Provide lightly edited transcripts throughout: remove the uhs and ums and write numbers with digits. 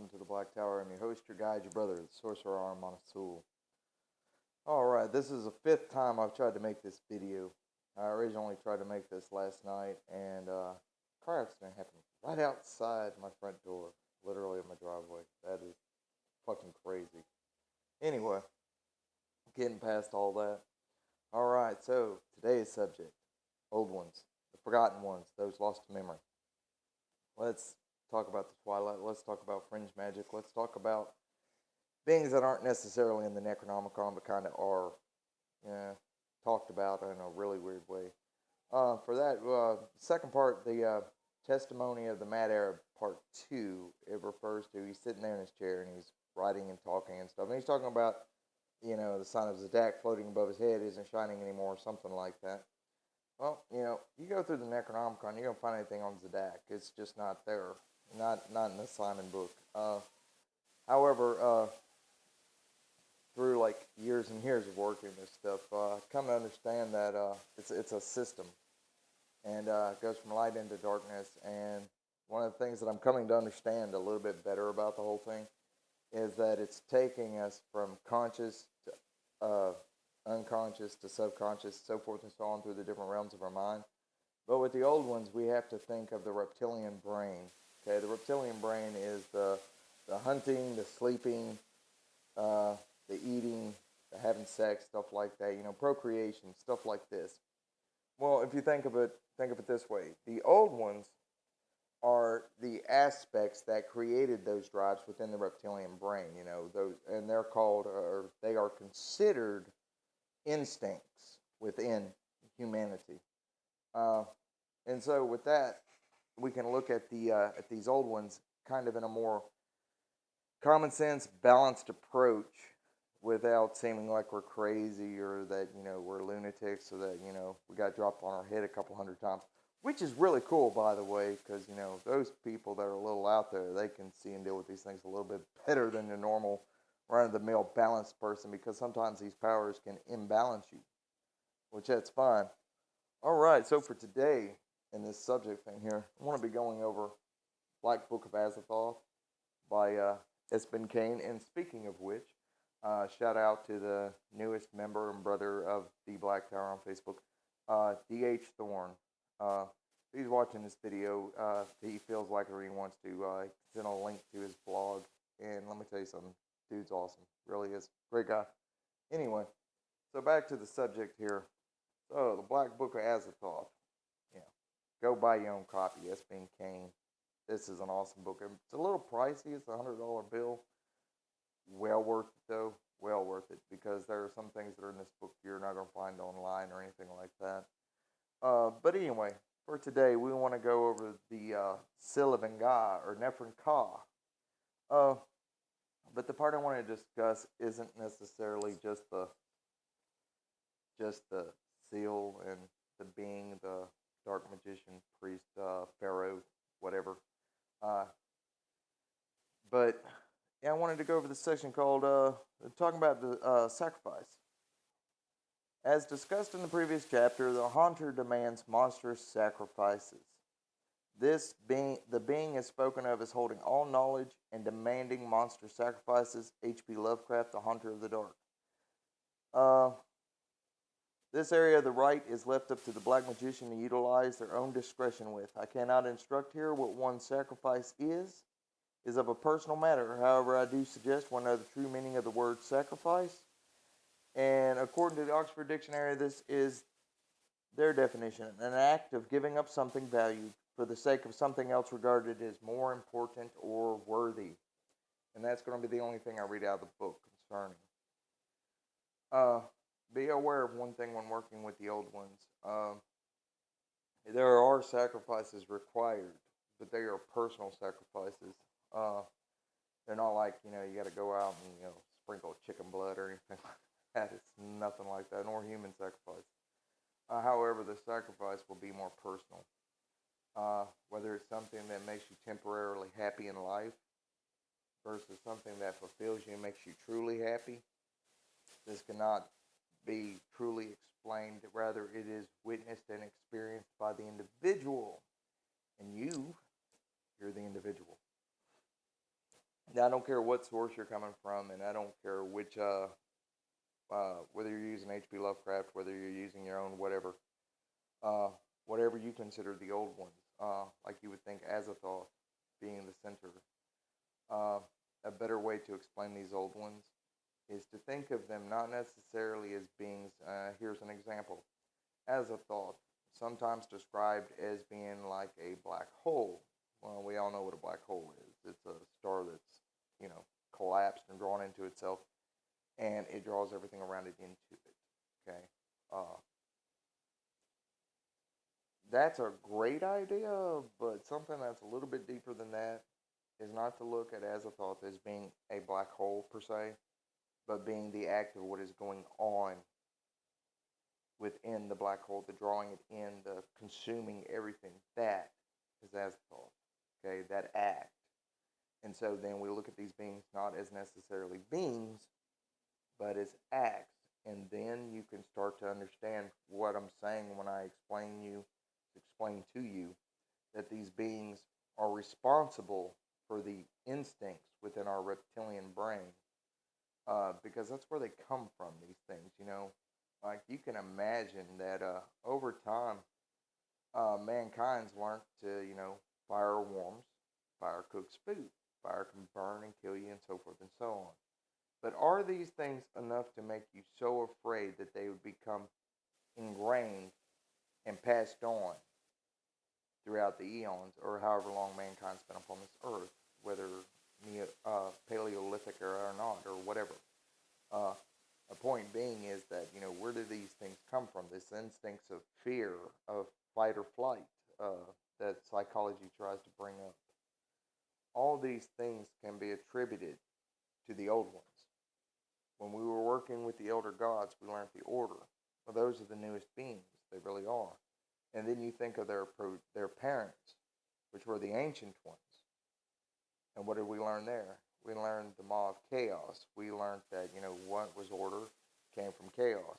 welcome to the Black Tower. I'm your host, your guide, your brother, the Sorcerer Armanasul. Alright, this is the fifth time I've tried to make this video. I originally tried to make this last night, and car accident happened right outside my front door, literally in my driveway. That is fucking crazy. Anyway, getting past all that. Alright, so today's subject, old ones, the forgotten ones, those lost to memory. Let's talk about the Twilight. Let's talk about fringe magic. Let's talk about things that aren't necessarily in the Necronomicon, but kind of are talked about in a really weird way. For that, second part, the testimony of the Mad Arab, part 2, it refers to, he's sitting there in his chair and he's writing and talking and stuff. And he's talking about, the sign of Zadak floating above his head isn't shining anymore, something like that. Well, you go through the Necronomicon, you're going to find anything on Zadak. It's just not there. Not in the Simon book. However, through like years and years of working this stuff, come to understand that it's a system, and it goes from light into darkness. And one of the things that I'm coming to understand a little bit better about the whole thing is that it's taking us from conscious to unconscious to subconscious, so forth and so on, through the different realms of our mind. But with the old ones, we have to think of the reptilian brain. Okay, the reptilian brain is the hunting, the sleeping, the eating, the having sex, stuff like that. Procreation, stuff like this. Well, if you think of it this way: the old ones are the aspects that created those drives within the reptilian brain. Those, and they're called, or they are considered, instincts within humanity. And so with that, we can look at these old ones kind of in a more common sense, balanced approach, without seeming like we're crazy or that we're lunatics or that we got dropped on our head a couple hundred times, which is really cool, by the way, because those people that are a little out there, they can see and deal with these things a little bit better than the normal run-of-the-mill balanced person, because sometimes these powers can imbalance you, which that's fine. All right, so for today, in this subject thing here, I want to be going over Black Book of Azathoth by Espen Kane. And speaking of which, shout out to the newest member and brother of the Black Tower on Facebook, D.H. Thorne. If he's watching this video, he feels like it, or he wants to, send a link to his blog. And let me tell you something, dude's awesome. Really is. Great guy. Anyway, so back to the subject here. So, the Black Book of Azathoth. Go buy your own copy, Espen Kane. This is an awesome book. It's a little pricey. It's a $100 bill. Well worth it, though. Well worth it, because there are some things that are in this book you're not going to find online or anything like that. But anyway, for today, we want to go over the Silvangar, or Nefren Ka. But the part I want to discuss isn't necessarily just the seal and the being, the dark magician, priest, pharaoh, whatever. But yeah, I wanted to go over this section called talking about the sacrifice. As discussed in the previous chapter, the Haunter demands monstrous sacrifices. The being is spoken of as holding all knowledge and demanding monstrous sacrifices. H.P. Lovecraft, The Haunter of the Dark. This area of the right is left up to the Black Magician to utilize their own discretion with. I cannot instruct here what one's sacrifice is of a personal matter. However, I do suggest one know the true meaning of the word sacrifice. And according to the Oxford Dictionary, this is their definition: an act of giving up something valued for the sake of something else regarded as more important or worthy. And that's going to be the only thing I read out of the book concerning. Be aware of one thing when working with the old ones. There are sacrifices required, but they are personal sacrifices. They're not like, you got to go out and, sprinkle chicken blood or anything like that. It's nothing like that, nor human sacrifice. However, the sacrifice will be more personal. Whether it's something that makes you temporarily happy in life versus something that fulfills you and makes you truly happy. This cannot be truly explained. Rather, it is witnessed and experienced by the individual. And you're the individual. Now, I don't care what source you're coming from, and I don't care which, whether you're using H.P. Lovecraft, whether you're using your own whatever, uh, whatever you consider the old ones, like you would think Azathoth being the center. Uh, a better way to explain these old ones is to think of them not necessarily as beings. Here's an example. Azathoth, sometimes described as being like a black hole. Well, we all know what a black hole is. It's a star that's, collapsed and drawn into itself, and it draws everything around it into it. Okay, uh, that's a great idea, but something that's a little bit deeper than that is not to look at Azathoth as being a black hole per se, but being the act of what is going on within the black hole, the drawing it in, the consuming everything. That is Azathoth. Okay, that act. And so then we look at these beings not as necessarily beings, but as acts. And then you can start to understand what I'm saying when I explain to you that these beings are responsible for the instincts within our reptilian brain, because that's where they come from. These things. Like you can imagine that over time, mankind's learned to, fire warms, fire cooks food, fire can burn and kill you, and so forth and so on. But are these things enough to make you so afraid that they would become ingrained and passed on throughout the eons, or however long mankind's been upon this earth, whether Paleolithic or not, or whatever? Uh, a point being is that, where do these things come from? This instincts of fear, of fight or flight, that psychology tries to bring up. All these things can be attributed to the old ones. When we were working with the elder gods, we learned the order. Well, those are the newest beings. They really are. And then you think of their parents, which were the ancient ones. And what did we learn there? We learned the Maw of Chaos. We learned that, what was order came from chaos.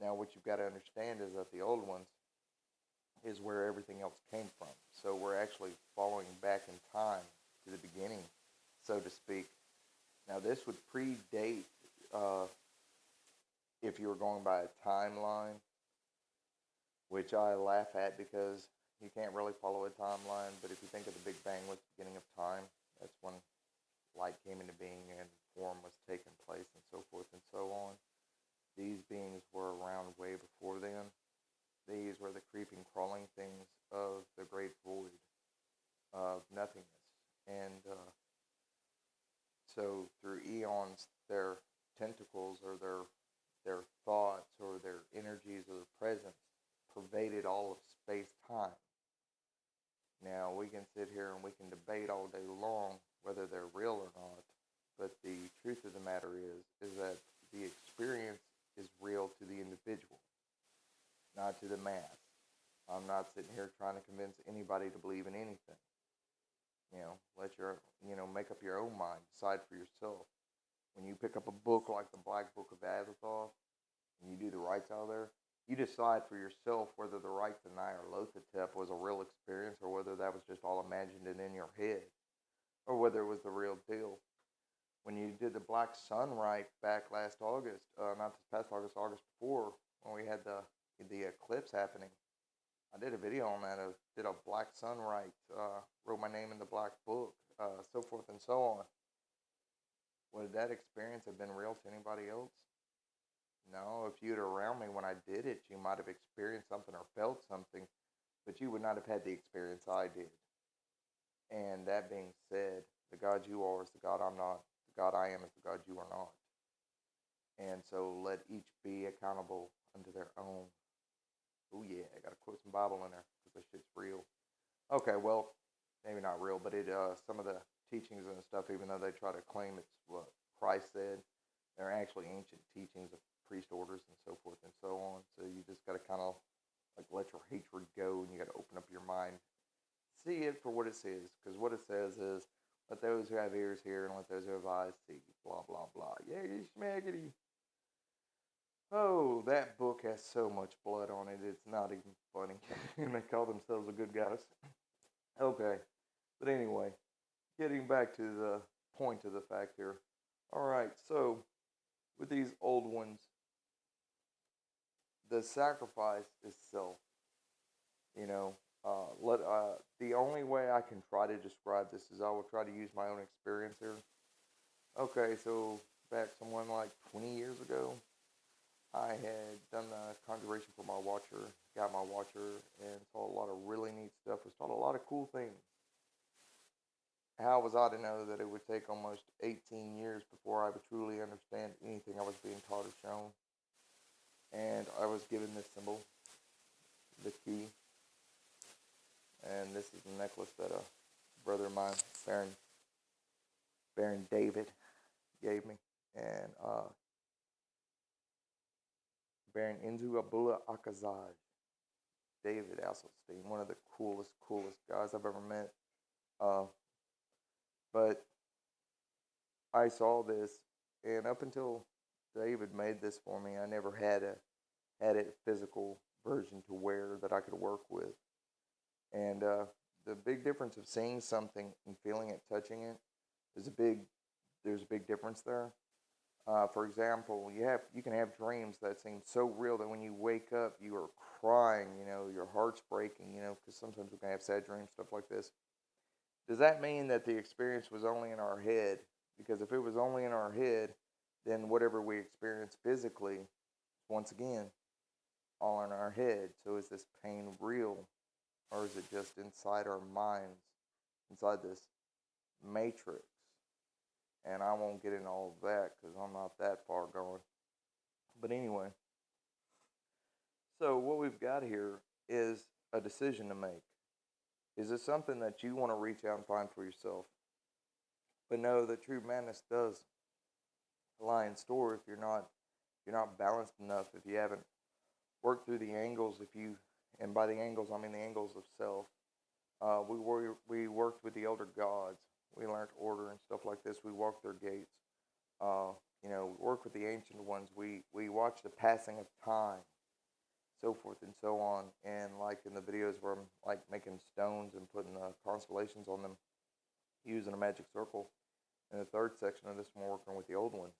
Now, what you've got to understand is that the old ones is where everything else came from. So we're actually following back in time to the beginning, so to speak. Now, this would predate, uh, if you were going by a timeline, which I laugh at because you can't really follow a timeline. But if you think of the Big Bang was the beginning of time, that's when light came into being and form was taking place and so forth and so on. These beings were around way before then. These were the creeping, crawling things of the great void of nothingness. And so through eons, their tentacles or their thoughts or their energies or their presence pervaded all of space time. Now we can sit here and we can debate all day long whether they're real or not, but the truth of the matter is that the experience is real to the individual, not to the mass. I'm not sitting here trying to convince anybody to believe in anything. Make up your own mind, decide for yourself. When you pick up a book like the Black Book of Azathoth, and you do the rites out there, you decide for yourself whether the rites of Nyarlathotep was a real experience or whether that was just all imagined and in your head, or whether it was the real deal. When you did the Black Sun rite back last August, not this past August, August before, when we had the eclipse happening, I did a video on that. I did a Black Sun rite, wrote my name in the Black Book, so forth and so on. Would that experience have been real to anybody else? No, if you'd around me when I did it, you might have experienced something or felt something, but you would not have had the experience I did. And that being said, the God you are is the God I'm not. The God I am is the God you are not. And so let each be accountable unto their own. Oh yeah, I gotta quote some Bible in there because this shit's real. Okay, well, maybe not real, but it some of the teachings and stuff, even though they try to claim it's what Christ said, they're actually ancient teachings of priest orders and so forth and so on. So you just got to kind of like let your hatred go, and you got to open up your mind, see it for what it says, because what it says is, let those who have ears hear and let those who have eyes see. Blah blah blah. Yeah, schmaggity. Oh, that book has so much blood on it, it's not even funny. And they call themselves the good guys. Okay, but anyway, getting back to the point to the fact here. All right, so with these old ones, the sacrifice is self. You know, the only way I can try to describe this is I will try to use my own experience here. Okay, so back someone like 20 years ago, I had done the conjuration for my watcher, got my watcher, and saw a lot of really neat stuff. Was taught a lot of cool things. How was I to know that it would take almost 18 years before I would truly understand anything I was being taught or shown? And I was given this symbol, the key, and this is the necklace that a brother of mine, Baron David, gave me, and Baron Inzu Abdullah Akazaj, David Asselstein, one of the coolest guys I've ever met. But I saw this, and up until David made this for me, I never had a physical version to wear that I could work with. And the big difference of seeing something and feeling it, touching it, there's a big difference there. For example, you can have dreams that seem so real that when you wake up, you are crying. You know, your heart's breaking. You know, because sometimes we can have sad dreams, stuff like this. Does that mean that the experience was only in our head? Because if it was only in our head, then whatever we experience physically, once again, all in our head. So is this pain real, or is it just inside our minds, inside this matrix? And I won't get into all of that because I'm not that far gone. But anyway, so what we've got here is a decision to make. Is it something that you want to reach out and find for yourself? But know that true madness does lie in store if you're not balanced enough, if you haven't worked through the angles, and by the angles I mean the angles of self. We worked with the elder gods. We learned order and stuff like this. We walked their gates. We worked with the ancient ones. We watched the passing of time, so forth and so on. And like in the videos where I'm like making stones and putting constellations on them, using a magic circle. In the third section of this, we're working with the old ones.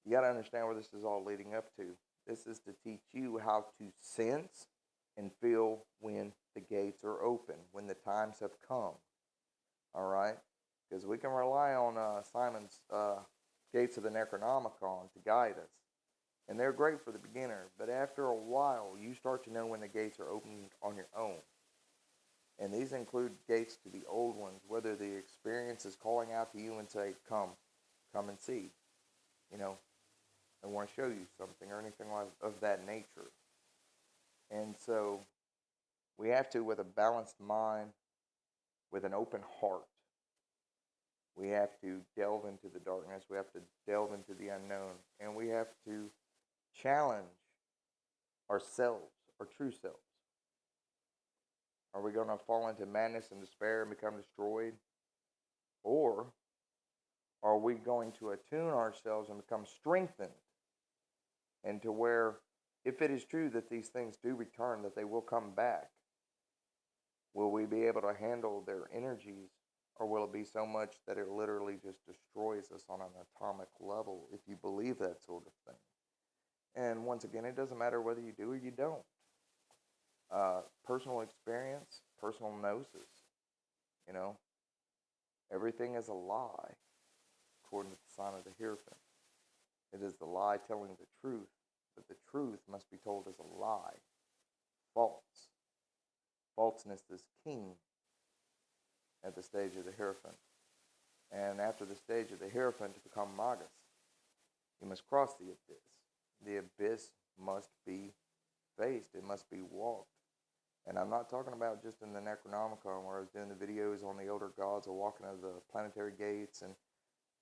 You got to understand where this is all leading up to. This is to teach you how to sense and feel when the gates are open, when the times have come. All right? Because we can rely on Simon's Gates of the Necronomicon to guide us. And they're great for the beginner. But after a while, you start to know when the gates are opened on your own. And these include gates to the old ones, whether the experience is calling out to you and say, come and see. You know, I want to show you something or anything of that nature. And so we have to, with a balanced mind, with an open heart, we have to delve into the darkness. We have to delve into the unknown. And we have to challenge ourselves, our true selves. Are we going to fall into madness and despair and become destroyed? Or are we going to attune ourselves and become strengthened? And to where, if it is true that these things do return, that they will come back, will we be able to handle their energies? Or will it be so much that it literally just destroys us on an atomic level, if you believe that sort of thing? And once again, it doesn't matter whether you do or you don't. Personal experience, personal gnosis, everything is a lie, according to the sign of the Hierophant. It is the lie telling the truth, but the truth must be told as a lie. False. Falseness is king at the stage of the Hierophant. And after the stage of the Hierophant, to become Magus, you must cross the abyss. The abyss must be faced. It must be walked. And I'm not talking about just in the Necronomicon where I was doing the videos on the elder gods or walking of the planetary gates, and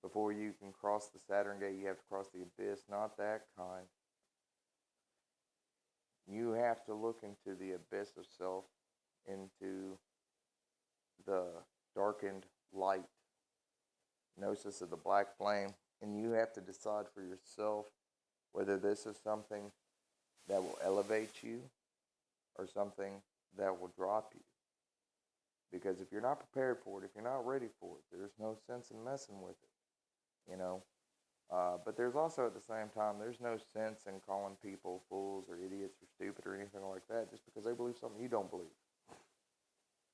before you can cross the Saturn gate, you have to cross the abyss. Not that kind. You have to look into the abyss of self, into the darkened light, gnosis of the black flame, and you have to decide for yourself whether this is something that will elevate you or something that will drop you. Because if you're not prepared for it, if you're not ready for it, there's no sense in messing with it, you know. But there's also at the same time, there's no sense in calling people fools or idiots or stupid or anything like that just because they believe something you don't believe.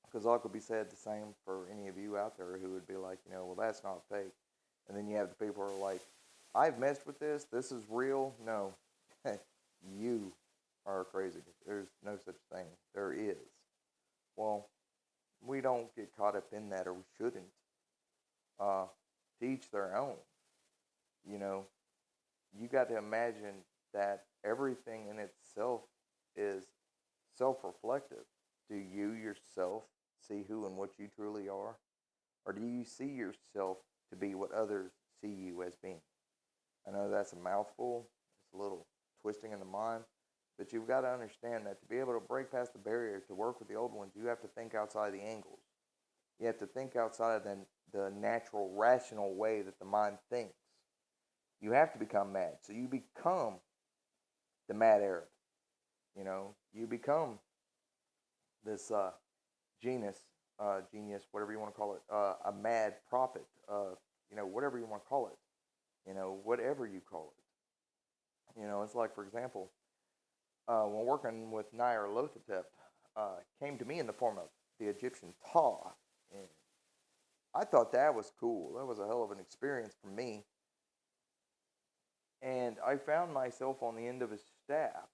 Because all could be said the same for any of you out there who would be like, well, that's not fake. And then you have the people who are like, I've messed with this. This is real. No, you are crazy. There's no such thing. There is. Well, we don't get caught up in that, or we shouldn't. To each their own. You know, you got to imagine that everything in itself is self-reflective. Do you yourself see who and what you truly are? Or do you see yourself to be what others see you as being? I know that's a mouthful. It's a little twisting in the mind. But you've got to understand that to be able to break past the barrier, to work with the old ones, you have to think outside the angles. You have to think outside of the natural, rational way that the mind thinks. You have to become mad. So you become the mad Arab. You become this genius, whatever you want to call it, a mad prophet, whatever you want to call it, whatever you call it. It's like, for example, when working with Nyarlathotep, came to me in the form of the Egyptian Ta. And I thought that was cool. That was a hell of an experience for me. And I found myself on the end of his staff,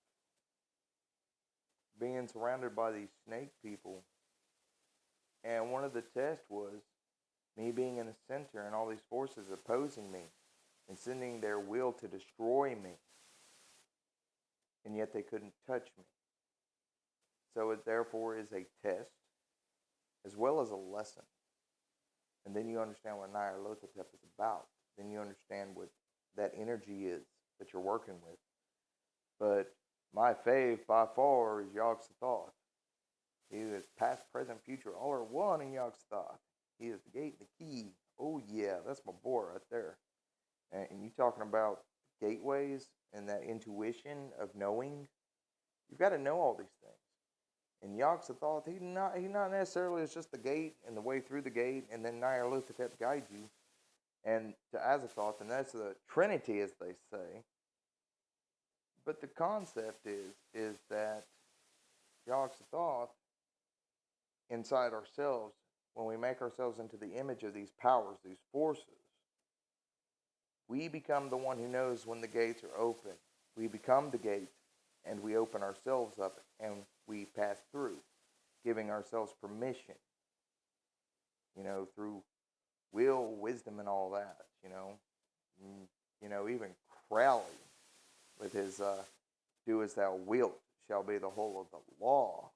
being surrounded by these snake people. And one of the tests was me being in the center and all these forces opposing me and sending their will to destroy me. And yet they couldn't touch me. So it therefore is a test as well as a lesson. And then you understand what Nyarlathotep is about. Then you understand what that energy is that you're working with. But my fave by far is Yog-Sothoth. He is past, present, future, all are one in Yog-Sothoth. He is the gate and the key. Oh yeah, that's my boy right there. And you talking about gateways and that intuition of knowing, you've got to know all these things. And Yog-Sothoth, he not necessarily is just the gate and the way through the gate, and then Nyarlathotep guides you. And to Azathoth, and that's the Trinity, as they say. But the concept is that Yog-Sothoth, inside ourselves, when we make ourselves into the image of these powers, these forces, we become the one who knows when the gates are open. We become the gate, and we open ourselves up, and we pass through, giving ourselves permission, through will, wisdom, and all that, even Crowley with his do as thou wilt shall be the whole of the law,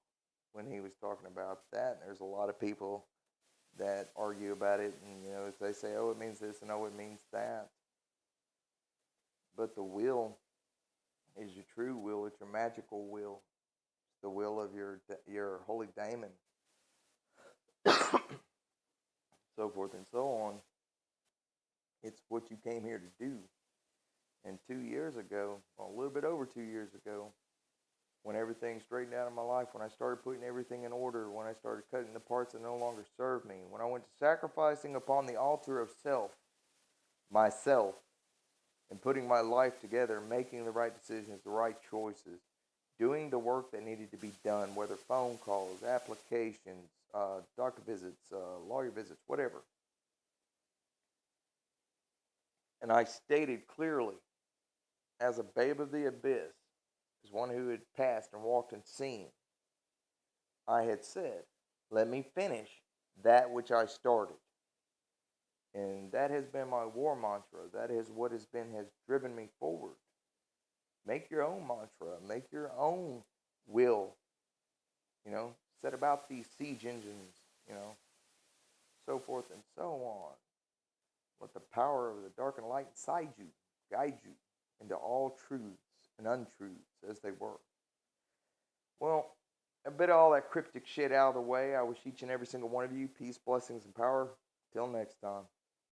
when he was talking about that. And there's a lot of people that argue about it, and they say, oh, it means this, and oh, it means that. But the will is your true will. It's your magical will. It's the will of your holy daemon, so forth and so on. It's what you came here to do. And 2 years ago, well, a little bit over 2 years ago, when everything straightened out in my life, when I started putting everything in order, when I started cutting the parts that no longer served me, when I went to sacrificing upon the altar of myself, and putting my life together, making the right decisions, the right choices, doing the work that needed to be done, whether phone calls, applications, doctor visits, lawyer visits, whatever. And I stated clearly, as a babe of the abyss, as one who had passed and walked and seen, I had said, let me finish that which I started. And that has been my war mantra. That is what has driven me forward. Make your own mantra. Make your own will. Set about these siege engines, so forth and so on. Let the power of the dark and light inside you guide you into all truths and untruths as they were. Well, a bit of all that cryptic shit out of the way. I wish each and every single one of you peace, blessings, and power. Till next time.